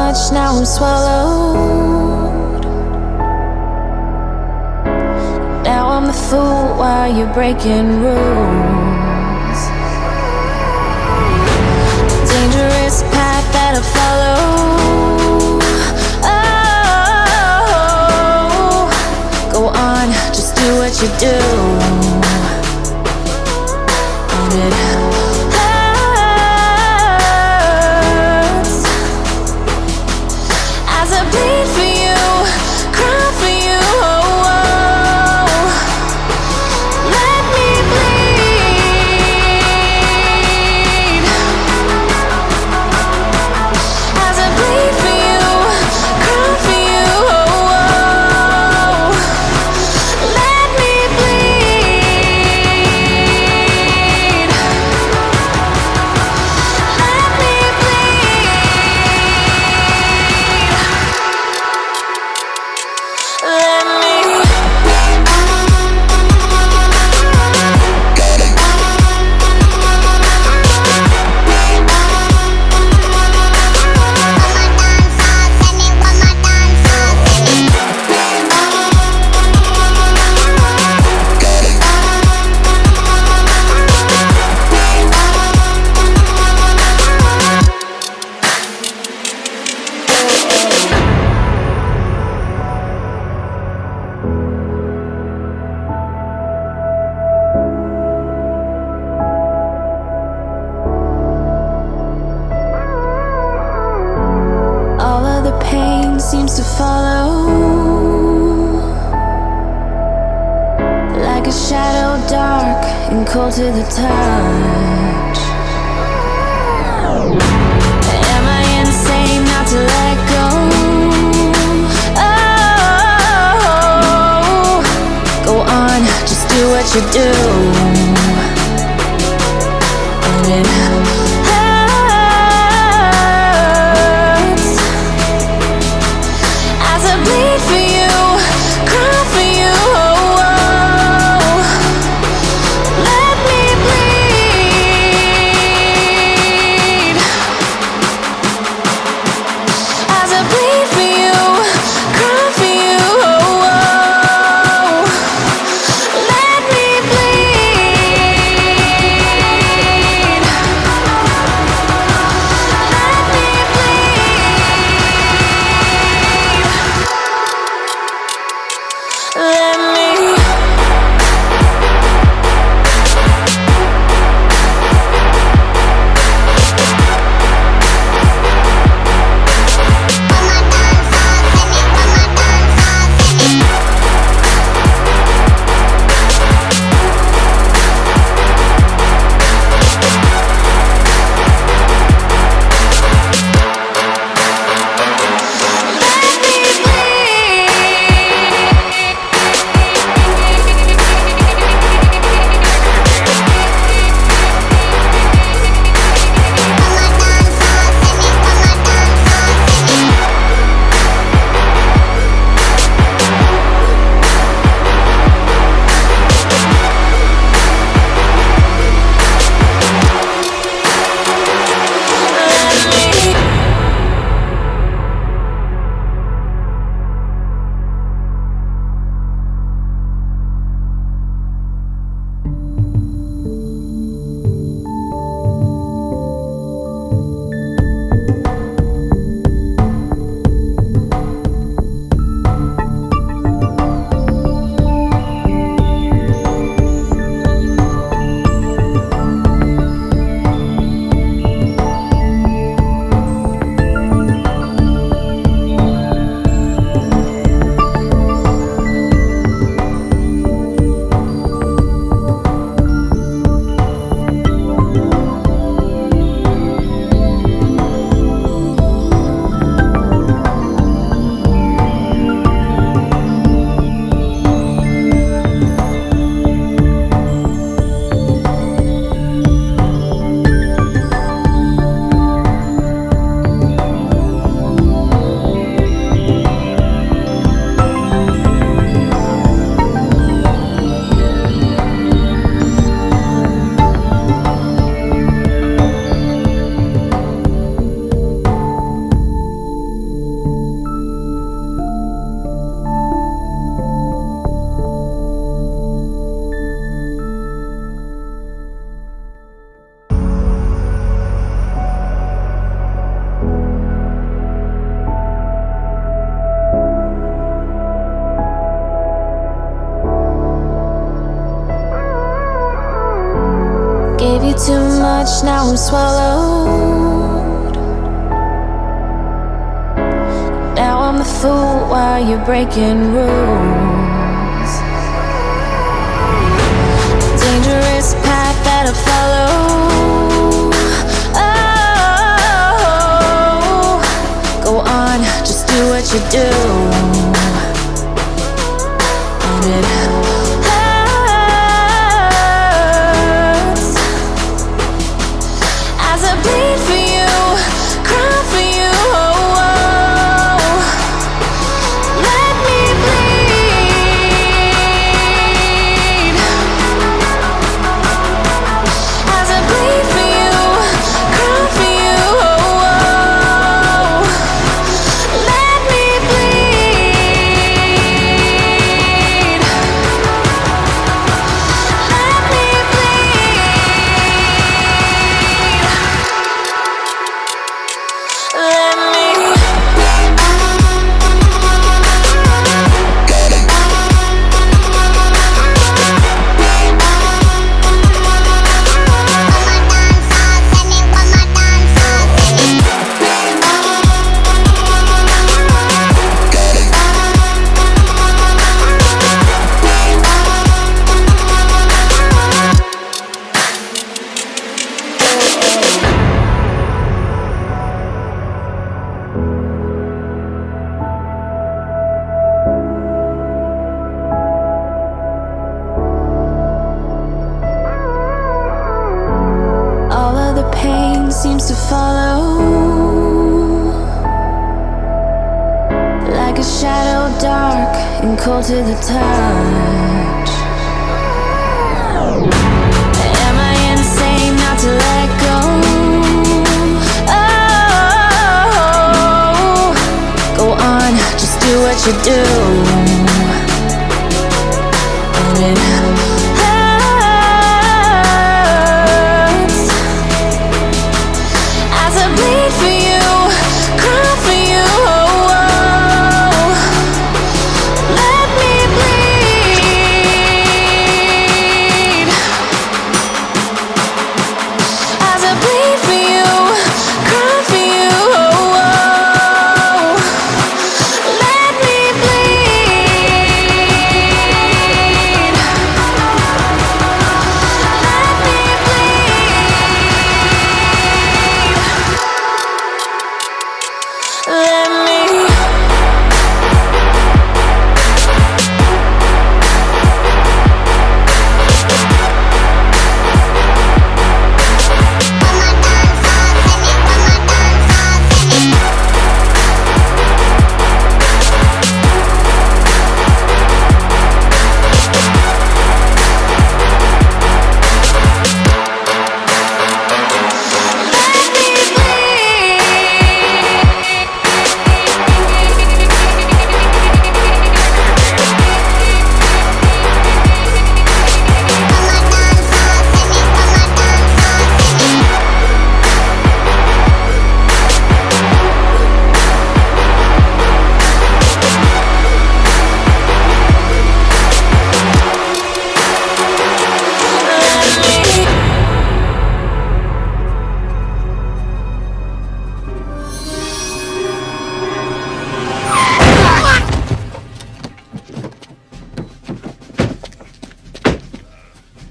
much, now I'm swallowed. Now I'm the fool while you're breaking rules. Dangerous path that I follow. Oh, go on, just do what you do. And it hurts as I bleed for you, cry for you. Oh, oh. Let me bleed as I bleed for you, cry for you. Oh, oh. Let me bleed. Let me bleed. Let me. All of the pain seems to follow, like a shadow, dark and cold to the touch. Am I insane not to let go? Oh, go on, just do what you do. And it hurts as I bleed for you, cry for you. Oh, oh. Let me bleed as I bleed for you, cry for you. Oh, oh. Let me bleed. gave you too much, now I'm swallowed. Now I'm the fool while you're breaking rules. Dangerous path that I follow. Oh, go on, just do what you do. And it hurts as I bleed for you, cry for you. Oh, oh. Let me bleed as I bleed for you, cry for you. Oh, oh. Let me bleed. Let me bleed. Let me. All of the pain seems to follow like a shadow, dark and cold to the touch. Am I insane not to let go? Oh, go on, just do what you do. And it hurts as I bleed for you, cry for you. Oh, oh. Let me bleed as I bleed for you, cry for you. Oh, oh. Let me bleed. Let me bleed. Let me.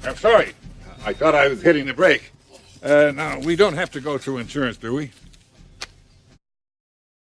I'm sorry. I thought I was hitting the brake. Now, we don't have to go through insurance, do we?